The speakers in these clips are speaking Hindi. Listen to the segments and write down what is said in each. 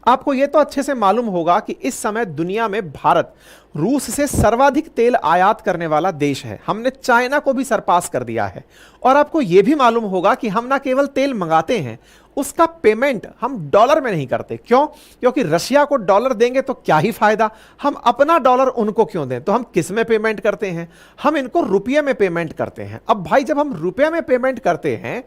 आपको यह तो अच्छे से मालूम होगा कि इस समय दुनिया में भारत रूस से सर्वाधिक तेल आयात करने वाला देश है। हमने चाइना को भी सरपास कर दिया है। और आपको यह भी मालूम होगा कि हम ना केवल तेल मंगाते हैं, उसका पेमेंट हम डॉलर में नहीं करते। क्यों? क्योंकि रशिया को डॉलर देंगे तो क्या ही फायदा, हम अपना डॉलर उनको क्यों दें। तो हम किस में पेमेंट करते हैं? हम इनको रुपये में पेमेंट करते हैं। अब भाई जब हम रुपये में पेमेंट करते हैं,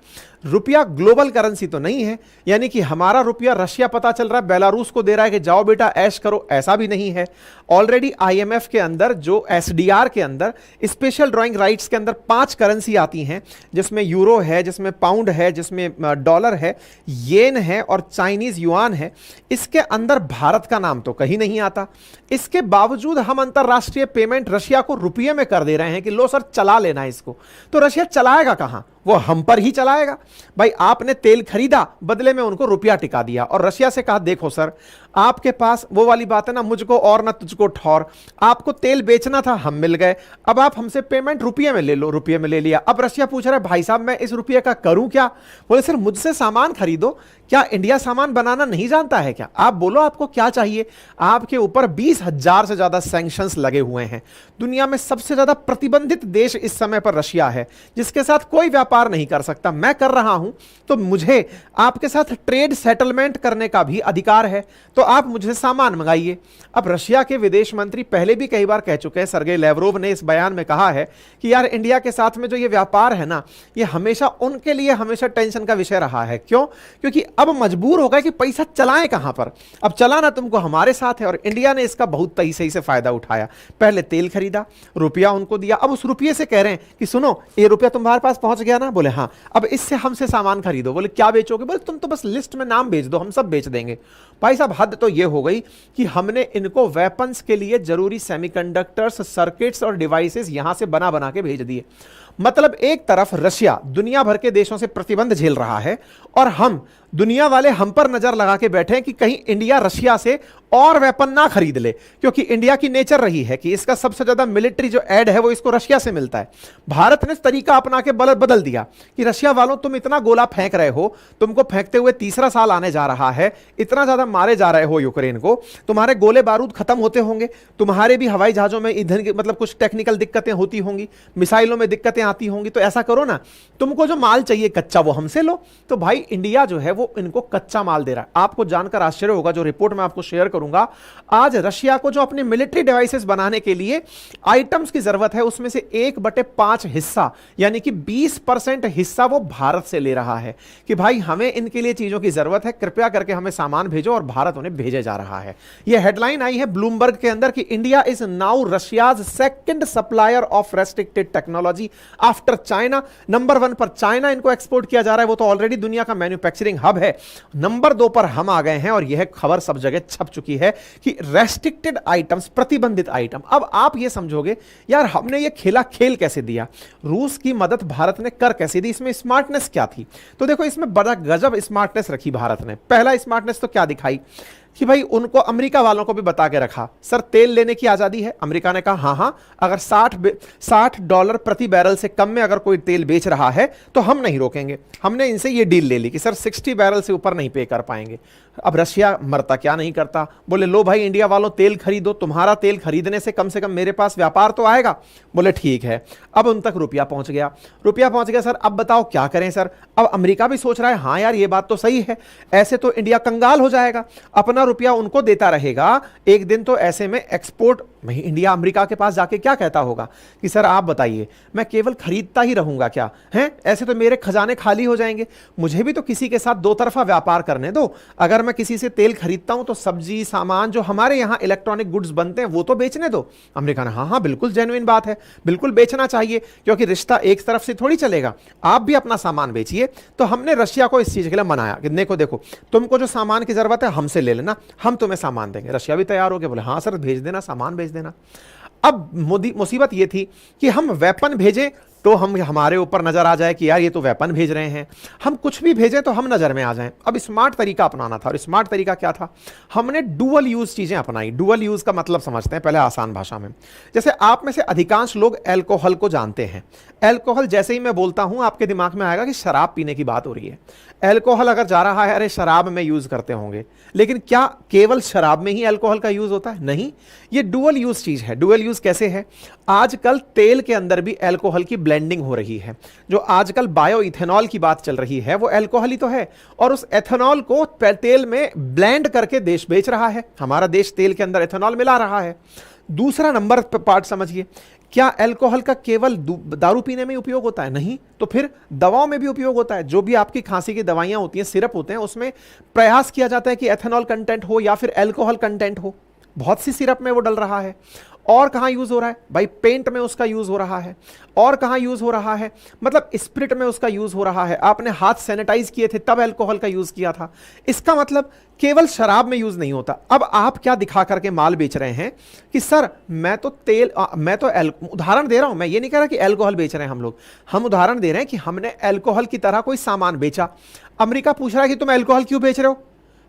रुपया ग्लोबल करेंसी तो नहीं है, यानी कि हमारा रुपया रशिया पता चल रहा है बेलारूस को दे रहा है कि जाओ बेटा ऐश करो, ऐसा भी नहीं है। ऑलरेडी आईएमएफ के अंदर जो एसडीआर के अंदर स्पेशल ड्राइंग राइट्स के अंदर 5 करेंसी आती हैं, जिसमें यूरो है, जिसमें पाउंड है, जिसमें डॉलर है, येन है और चाइनीज युआन है। इसके अंदर भारत का नाम तो कहीं नहीं आता। इसके बावजूद हम अंतरराष्ट्रीय पेमेंट रशिया को रुपये में कर दे रहे हैं कि लो सर चला लेना इसको। तो रशिया चलाएगा कहां? वो हम पर ही चलाएगा। भाई आपने तेल खरीदा, बदले में उनको रुपया टिका दिया और रशिया से कहा देखो सर आपके पास वो वाली बात है ना, मुझको और ना तुझको ठौर, आपको तेल बेचना था, हम मिल गए, अब आप हमसे पेमेंट रुपये में ले लो। रुपये में ले लिया। अब रशिया पूछ रहा है भाई साहब मैं इस रुपये का करूं क्या? बोले सर मुझसे सामान खरीदो। क्या इंडिया सामान बनाना नहीं जानता है क्या? आप बोलो आपको क्या चाहिए। आपके ऊपर 20,000 से ज्यादा सैंक्शंस लगे हुए हैं। दुनिया में सबसे ज्यादा प्रतिबंधित देश इस समय पर रशिया है, जिसके साथ कोई व्यापार नहीं कर सकता। मैं कर रहा हूं तो मुझे आपके साथ ट्रेड सेटलमेंट करने का भी अधिकार है, तो आप मुझे सामान मंगाइए। अब रशिया के विदेश मंत्री पहले भी कई बार कह चुके हैं, सर्गेई लेवरोव ने इस बयान में कहा है कि यार इंडिया के साथ में जो ये व्यापार है ना, ये हमेशा उनके लिए हमेशा टेंशन का विषय रहा है। क्यों? क्योंकि अब मजबूर हो गए कि पैसा चलाएं कहां पर। अब चलाना तुमको हमारे साथ है और इंडिया ने इसका बहुत सही से फायदा उठाया। पहले तेल खरीदा, रुपया उनको दिया, अब उस रुपये से कह रहे हैं कि सुनो ये रुपया तुम्हारे पास पहुंच गया ना? बोले हाँ। अब इससे हमसे सामान खरीदो। बोले क्या बेचोगे? बोले तुम तो बस लिस्ट में नाम बेच दो, हम सब बेच देंगे। भाई साहब हद तो ये हो गई कि हमने इनको वेपन्स के लिए जरूरी सेमीकंडक्टर्स, सर्किट्स और डिवाइसेस यहां से बना बना के भेज दिए। मतलब एक तरफ रशिया दुनिया भर के देशों से प्रतिबंध झेल रहा है और हम दुनिया वाले हम पर नजर लगा के बैठे हैं कि कहीं इंडिया रशिया से और वेपन ना खरीद ले, क्योंकि इंडिया की नेचर रही है कि इसका सबसे ज्यादा मिलिट्री जो एड है वो इसको रशिया से मिलता है। भारत ने तरीका अपना के बदल दिया कि रशिया वालों तुम इतना गोला फेंक रहे हो, तुमको फेंकते हुए तीसरा साल आने जा रहा है, इतना ज्यादा मारे जा रहे हो यूक्रेन को, तुम्हारे गोले बारूद खत्म होते होंगे, तुम्हारे भी हवाई जहाजों में ईंधन की मतलब कुछ टेक्निकल दिक्कतें होती होंगी, मिसाइलों में दिक्कतें आती होंगी, तो ऐसा करो ना, तुमको जो माल चाहिए कच्चा वो हमसे लो। तो भाई इंडिया जो है वो इनको कच्चा माल दे रहा है। आपको जानकर आश्चर्य होगा, जो रिपोर्ट मैं आपको शेयर करूंगा, आज रशिया को जो अपनी मिलिट्री डिवाइसेस बनाने के लिए आइटम्स की जरूरत है, उसमें से 1/5 हिस्सा यानी कि 20% हिस्सा वो भारत से ले रहा है कि भाई हमें इनके लिए चीजों की जरूरत है, कृपया करके हमें सामान भेजो, और भारत उन्हें भेजे जा रहा है। यह हेडलाइन आई है ब्लूमबर्ग के अंदर कि India is now Russia's second supplier of restricted technology after China. Number 1 पर चाइना इनको एक्सपोर्ट किया जा रहा है, वो तो ऑलरेडी दुनिया का मैन्युफैक्चरिंग हब है। नंबर 2 पर हम आ गए हैं और यह खबर सब जगह छप चुकी है कि रेस्ट्रिक्टेड आइटम्स, प्रतिबंधित आइटम। अब आप यह समझोगे यार हमने यह खेला खेल कैसे दिया, रूस की मदद भारत ने कर कैसे दी, इसमें स्मार्टनेस क्या थी? तो देखो इसमें बड़ा गजब स्मार्टनेस रखी भारत ने। पहला स्मार्टनेस तो क्या दिखाई कि भाई उनको अमेरिका वालों को भी बता के रखा, सर तेल लेने की आजादी है। अमेरिका ने कहा हाँ हाँ, अगर $60 प्रति बैरल से कम में अगर कोई तेल बेच रहा है तो हम नहीं रोकेंगे। हमने इनसे ये डील ले ली कि सर 60 बैरल से ऊपर नहीं पे कर पाएंगे। अब रशिया मरता क्या नहीं करता, बोले लो भाई इंडिया वालों तेल खरीदो, तुम्हारा तेल खरीदने से कम मेरे पास व्यापार तो आएगा। बोले ठीक है। अब उन तक रुपया पहुंच गया, रुपया पहुंच गया। सर अब बताओ क्या करें सर? अब अमेरिका भी सोच रहा है हाँ यार ये बात तो सही है, ऐसे तो इंडिया कंगाल हो जाएगा, अपना रुपया उनको देता रहेगा, एक दिन तो ऐसे में एक्सपोर्ट वही इंडिया अमेरिका के पास जाके क्या कहता होगा कि सर आप बताइए मैं केवल खरीदता ही रहूंगा क्या है? ऐसे तो मेरे खजाने खाली हो जाएंगे, मुझे भी तो किसी के साथ दो तरफा व्यापार करने दो। अगर मैं किसी से तेल खरीदता हूं तो सब्जी सामान जो हमारे यहां इलेक्ट्रॉनिक गुड्स बनते हैं वो तो बेचने दो। अमेरिका ने हाँ हाँ बिल्कुल जेन्युइन बात है, बिल्कुल बेचना चाहिए, क्योंकि रिश्ता एक तरफ से थोड़ी चलेगा, आप भी अपना सामान बेचिए। तो हमने रशिया को इस चीज के लिए मनाया कि देखो तुमको जो सामान की जरूरत है हमसे ले लेना, हम तुम्हें सामान देंगे। रशिया भी तैयार हो गया, बोले हाँ सर भेज देना, सामान भेज देना। अब मुसीबत यह थी कि हम वेपन भेजें तो हम हमारे ऊपर नजर आ जाए कि यार ये तो वेपन भेज रहे हैं, हम कुछ भी भेजें तो हम नजर में आ जाएं। अब स्मार्ट तरीका अपनाना था, और स्मार्ट तरीका क्या था? हमने डुअल यूज चीजें अपनाई। डुअल यूज का मतलब समझते हैं पहले आसान भाषा में। जैसे आप में से अधिकांश लोग अल्कोहल को जानते हैं। अल्कोहल जैसे ही मैं बोलता हूं आपके दिमाग में आएगा कि शराब पीने की बात हो रही है। अल्कोहल अगर जा रहा है, अरे शराब में यूज करते होंगे, लेकिन क्या केवल शराब में ही अल्कोहल का यूज होता है? नहीं, ये डुअल यूज चीज है। डुअल यूज कैसे है? आजकल तेल के अंदर भी अल्कोहल की ब्लेंडिंग हो रही है। जो आजकल बायो इथेनॉल की बात चल रही है वो अल्कोहल ही तो है, और उस एथेनॉल को तेल में ब्लेंड करके देश बेच रहा है। हमारा देश तेल के अंदर एथेनॉल मिला रहा है। दूसरा नंबर पार्ट समझिए, क्या अल्कोहल का केवल दारू पीने में उपयोग होता है? नहीं, तो फिर दवाओं में भी उपयोग होता है। जो भी आपकी खांसी की दवाइयां होती हैं, सिरप होते हैं, उसमें प्रयास किया जाता है कि एथेनॉल कंटेंट हो या फिर अल्कोहल कंटेंट हो। बहुत सी सिरप में वो डल रहा है। और कहां यूज हो रहा है भाई? पेंट में उसका यूज हो रहा है। और कहां यूज हो रहा है? मतलब स्प्रिट में उसका यूज हो रहा है। आपने हाथ सैनिटाइज किए थे तब अल्कोहल का यूज किया था। इसका मतलब केवल शराब में यूज नहीं होता। अब आप क्या दिखा करके माल बेच रहे हैं कि सर मैं तो उदाहरण दे रहा हूं, मैं ये नहीं कह रहा कि अल्कोहल बेच रहे हैं हम लोग। हम उदाहरण दे रहे हैं कि हमने अल्कोहल की तरह कोई सामान बेचा। अमेरिका पूछ रहा है कि तुम अल्कोहल क्यों बेच रहे हो?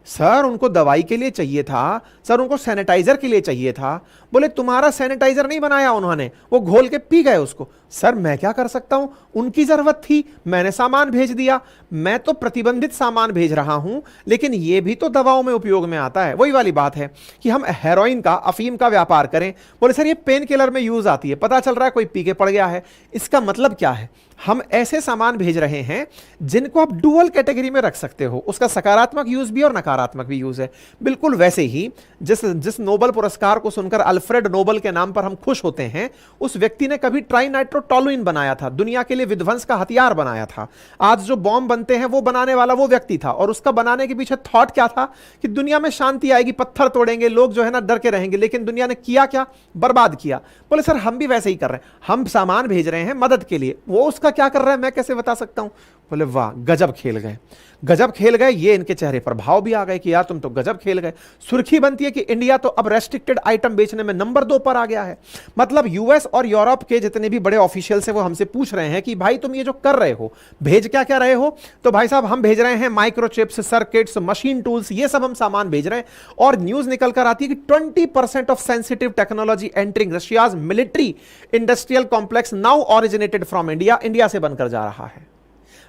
सर उनको दवाई के लिए चाहिए था, सर उनको सैनिटाइजर के लिए चाहिए था। बोले तुम्हारा सैनिटाइजर नहीं बनाया उन्होंने, वो घोल के पी गए उसको। सर मैं क्या कर सकता हूं, उनकी जरूरत थी, मैंने सामान भेज दिया। मैं तो प्रतिबंधित सामान भेज रहा हूं, लेकिन ये भी तो दवाओं में उपयोग में आता है। वही वाली बात है कि हम हेरोइन का, अफीम का व्यापार करें। बोले सर ये पेन किलर में यूज आती है, पता चल रहा है कोई पी के पड़ गया है। इसका मतलब क्या है? हम ऐसे सामान भेज रहे हैं जिनको आप डुअल कैटेगरी में रख सकते हो। उसका सकारात्मक यूज भी और नकारात्मक भी यूज है। बिल्कुल वैसे ही जिस नोबेल पुरस्कार को सुनकर अल्फ्रेड नोबेल के नाम पर हम खुश होते हैं, उस व्यक्ति ने कभी ट्राइनाइट्रोटोलुइन बनाया था, दुनिया के लिए विध्वंस का हथियार बनाया था। आज जो बॉम्ब बनते हैं वो बनाने वाला वो व्यक्ति था, और उसका बनाने के पीछे थॉट क्या था कि दुनिया में शांति आएगी, पत्थर तोड़ेंगे, लोग जो है ना डर के रहेंगे। लेकिन दुनिया ने किया क्या? बर्बाद किया। बोले सर हम भी वैसे ही कर रहे हैं, हम सामान भेज रहे हैं मदद के लिए, वो उसका क्या कर रहा है मैं कैसे बता सकता हूं? बोले वाह गजब खेल गए, गजब खेल गए। ये इनके चेहरे पर भाव भी आ गए कि यार तुम तो गजब खेल गए। सुर्खी बनती है कि इंडिया तो अब रेस्ट्रिक्टेड आइटम बेचने में नंबर 2 पर आ गया है। मतलब यूएस और यूरोप के जितने भी बड़े ऑफिशियल्स हैं वो हमसे पूछ रहे हैं कि भाई तुम ये जो कर रहे हो, भेज क्या क्या रहे हो? तो भाई साहब हम भेज रहे हैं माइक्रोचिप्स, सर्किट्स, मशीन टूल्स, ये सब हम सामान भेज रहे हैं। और न्यूज निकल कर आती है कि 20% of sensitive technology entering Russia's military industrial complex now originated from India. India से बनकर जा रहा है।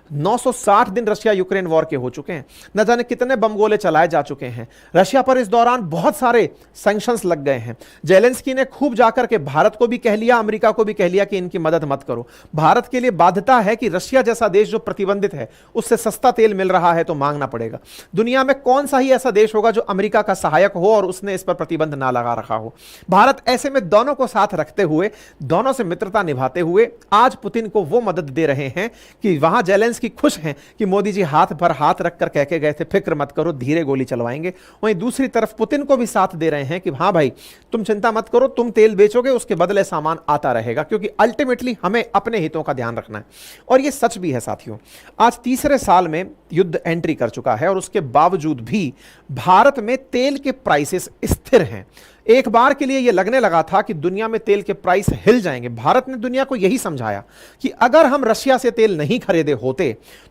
960 दिन रशिया यूक्रेन वॉर के हो चुके हैं, न जाने कितने बम गोले चलाए जा चुके हैं रशिया पर। इस दौरान बहुत सारे सैंक्शंस लग गए हैं। जेलेंस्की ने खूब जाकर के भारत को भी कह लिया, अमेरिका को भी कह लिया कि इनकी मदद मत करो। भारत के लिए बाध्यता है कि रशिया जैसा देश जो प्रतिबंधित है उससे सस्ता तेल मिल रहा है तो मांगना पड़ेगा। दुनिया में कौन सा ही ऐसा देश होगा जो अमेरिका का सहायक हो और उसने इस पर प्रतिबंध ना लगा रखा हो? भारत ऐसे में दोनों को साथ रखते हुए, दोनों से मित्रता निभाते हुए आज पुतिन को वो मदद दे रहे हैं कि वहां जेलेंस्की की खुश हैं कि मोदी जी हाथ पर हाथ रखकर कह के गए थे फिक्र मत करो, धीरे गोली चलवाएंगे। वहीं दूसरी तरफ पुतिन को भी साथ दे रहे हैं कि हां भाई तुम चिंता मत करो, तुम तेल बेचोगे उसके बदले सामान आता रहेगा, क्योंकि अल्टीमेटली हमें अपने हितों का ध्यान रखना है। और यह सच भी है साथियों। आज तीसरे साल में युद्ध एंट्री कर चुका है और उसके बावजूद भी भारत में तेल के प्राइसेस स्थिर हैं। एक बार के लिए यह लगने लगा था कि दुनिया में तेल के प्राइस हिल जाएंगे। भारत ने दुनिया को यही समझाया कि अगर हम रशिया से तेल नहीं खरीदे होते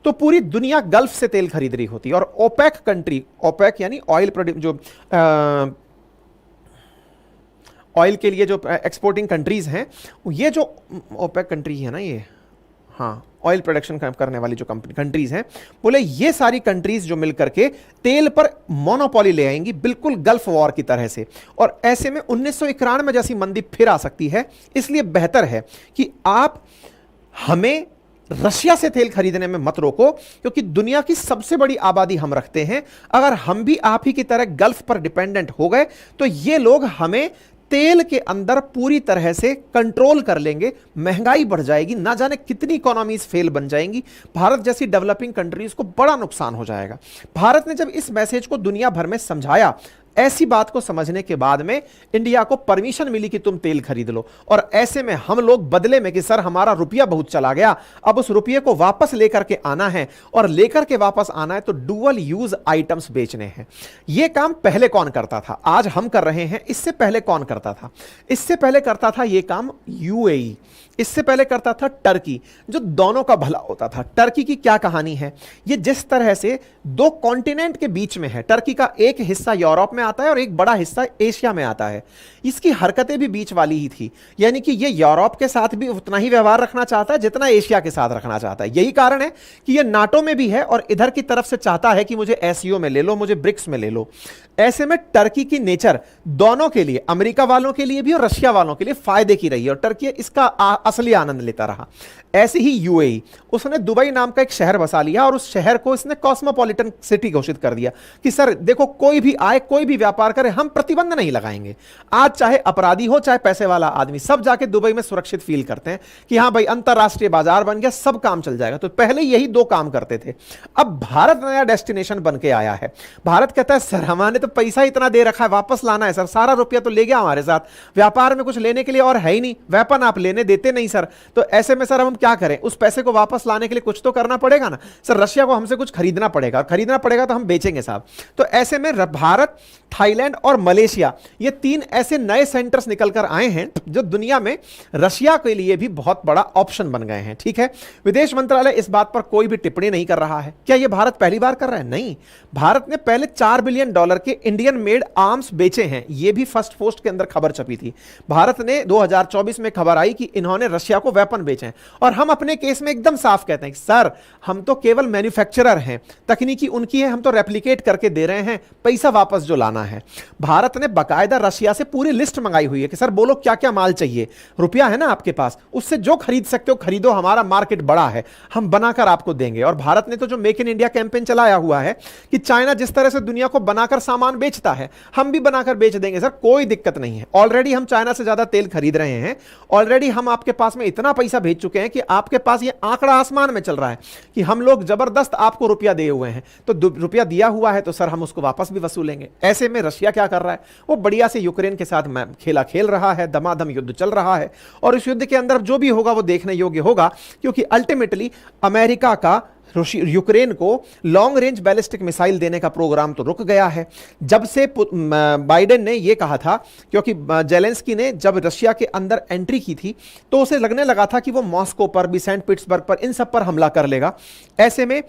तो पूरी दुनिया गल्फ से तेल खरीद रही होती। और ओपेक कंट्री, ओपेक यानी ऑयल जो ऑयल के लिए जो एक्सपोर्टिंग कंट्रीज हैं, ये जो ओपेक कंट्री है ना, ये हाँ ऑयल प्रोडक्शन करने वाली जो कंट्रीज हैं, बोले ये सारी कंट्रीज जो मिलकर के तेल पर मोनोपोली ले आएंगी, बिल्कुल गल्फ वॉर की तरह से। और ऐसे में 1991 जैसी मंदी फिर आ सकती है। इसलिए बेहतर है कि आप हमें रशिया से तेल खरीदने में मत रोको, क्योंकि दुनिया की सबसे बड़ी आबादी हम रखते हैं। अगर हम भी आप ही की तरह गल्फ पर डिपेंडेंट हो गए तो ये लोग हमें तेल के अंदर पूरी तरह से कंट्रोल कर लेंगे, महंगाई बढ़ जाएगी, ना जाने कितनी इकोनॉमीज फेल बन जाएंगी, भारत जैसी डेवलपिंग कंट्रीज को बड़ा नुकसान हो जाएगा। भारत ने जब इस मैसेज को दुनिया भर में समझाया, ऐसी बात को समझने के बाद में इंडिया को परमिशन मिली कि तुम तेल खरीद लो। और ऐसे में हम लोग बदले में कि सर हमारा रुपया बहुत चला गया, अब उस रुपये को वापस लेकर के आना है, और लेकर के वापस आना है तो डुअल यूज आइटम्स बेचने हैं। यह काम पहले कौन करता था? आज हम कर रहे हैं। इससे पहले कौन करता था? इससे पहले करता था यह काम यूएई। इससे पहले करता था टर्की, जो दोनों का भला होता था। टर्की की क्या कहानी है, ये जिस तरह से दो कॉन्टिनेंट के बीच में है, टर्की का एक हिस्सा यूरोप में आता है और एक बड़ा हिस्सा एशिया में आता है, इसकी हरकतें भी बीच वाली ही थी। यानी कि ये यूरोप के साथ भी उतना ही व्यवहार रखना चाहता है जितना एशिया के साथ रखना चाहता है। यही कारण है कि ये नाटो में भी है और इधर की तरफ से चाहता है कि मुझे एससीओ में ले लो, मुझे ब्रिक्स में ले लो। ऐसे में टर्की की नेचर दोनों के लिए, अमेरिका वालों के लिए भी और रशिया वालों के लिए फायदे की रही है और टर्की इसका असली आनंद लेता रहा। ऐसे ही यूएई, उसने दुबई नाम का एक शहर बसा लिया और उस शहर को इसने कॉस्मोपॉलिटन सिटी घोषित कर दिया कि सर देखो, कोई भी आए, कोई भी व्यापार करे, हम प्रतिबंध नहीं लगाएंगे। आज चाहे अपराधी हो चाहे पैसे वाला आदमी, सब जाके दुबई में सुरक्षित फील करते हैं कि हां भाई अंतरराष्ट्रीय बाजार बन गया, सब काम चल जाएगा। तो पहले यही दो काम करते थे। अब भारत नया डेस्टिनेशन बन के आया है। भारत कहता है सर हमारे तो पैसा इतना दे रखा है, वापस लाना है सर, सारा रुपया तो ले गया हमारे साथ, व्यापार में कुछ लेने के लिए और है ही नहीं, वेपन आप लेने देते नहीं सर, तो ऐसे में सर हम क्या करें? उस पैसे को वापस लाने के लिए कुछ तो करना पड़ेगा ना सर, रशिया को हमसे कुछ खरीदना पड़ेगा, और खरीदना पड़ेगा तो हम बेचेंगे साहब। तो ऐसे में भारत, थाईलैंड और मलेशिया, ये तीन ऐसे नए सेंटर्स निकल कर आए हैं जो दुनिया में रशिया के लिए भी बहुत बड़ा ऑप्शन बन गए हैं। ठीक है, विदेश मंत्रालय इस बात पर कोई भी टिप्पणी नहीं कर रहा है। क्या यह भारत पहली बार कर रहा है? नहीं, भारत ने पहले $4 बिलियन के इंडियन मेड आर्म्स बेचे हैं। यह भी फर्स्ट पोस्ट के अंदर खबर छपी थी। भारत ने 2024 में खबर आई कि इन्होंने रशिया को वेपन बेचे हैं, और हम अपने केस में एकदम साफ कहते हैं सर हम तो केवल मैन्युफैक्चरर हैं, तकनीकी उनकी है, हम तो रेप्लिकेट करके दे रहे हैं, पैसा वापस जो लाना है। भारत ने बाकायदा रशिया से पूरी लिस्ट मंगाई हुई है कि सर बोलो क्या क्या माल चाहिए, रुपया है ना आपके पास, उससे जो खरीद सकते हो खरीदो, हमारा मार्केट बड़ा है, हम बनाकर आपको देंगे। और भारत ने तो जो मेक इन इंडिया कैंपेन चलाया हुआ है कि चाइना जिस तरह से दुनिया को बनाकर सामान बेचता है, हम भी बनाकर बेच देंगे सर, कोई दिक्कत नहीं है। ऑलरेडी हम चाइना से ज्यादा तेल खरीद रहे हैं, ऑलरेडी हम आपके पास में इतना पैसा भेज चुके हैं कि आपके पास ये आंकड़ा आसमान में चल रहा है कि हम लोग जबरदस्त आपको रुपया दिए हुए हैं, तो रुपया दिया हुआ है तो सर हम उसको वापस भी वसूलेंगे। ऐसे में रशिया क्या कर रहा है, वो बढ़िया से यूक्रेन के साथ खेला खेल रहा है, दमादम युद्ध चल रहा है, और इस युद्ध के अंदर जो भी होगा वो देखने योग्य होगा, क्योंकि अल्टीमेटली अमेरिका का यूक्रेन को लॉन्ग रेंज बैलिस्टिक मिसाइल देने का प्रोग्राम तो रुक गया है। जब से बाइडेन ने यह कहा था, क्योंकि जेलेंस्की ने जब रशिया के अंदर एंट्री की थी तो उसे लगने लगा था कि वो मॉस्को पर भी, सेंट पीटर्सबर्ग पर, इन सब पर हमला कर लेगा। ऐसे में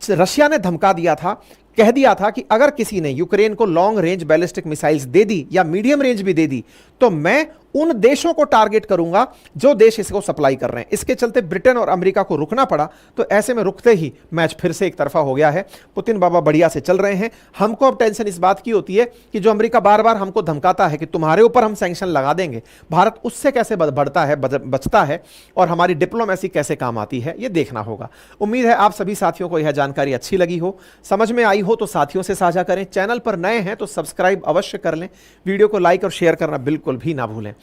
रशिया ने धमका दिया था, कह दिया था कि अगर किसी ने यूक्रेन को लॉन्ग रेंज बैलिस्टिक मिसाइल्स दे दी या मीडियम रेंज भी दे दी तो मैं उन देशों को टारगेट करूंगा जो देश इसको सप्लाई कर रहे हैं। इसके चलते ब्रिटेन और अमेरिका को रुकना पड़ा। तो ऐसे में रुकते ही मैच फिर से एक तरफा हो गया है। पुतिन बाबा बढ़िया से चल रहे हैं। हमको अब टेंशन इस बात की होती है कि जो अमेरिका बार बार हमको धमकाता है कि तुम्हारे ऊपर हम सैंक्शन लगा देंगे, भारत उससे कैसे बढ़ता है, बचता है, और हमारी डिप्लोमेसी कैसे काम आती है, यह देखना होगा। उम्मीद है आप सभी साथियों को यह जानकारी अच्छी लगी हो, समझ में आई हो तो साथियों से साझा करें। चैनल पर नए हैं तो सब्सक्राइब अवश्य कर लें। वीडियो को लाइक और शेयर करना बिल्कुल भी ना भूलें।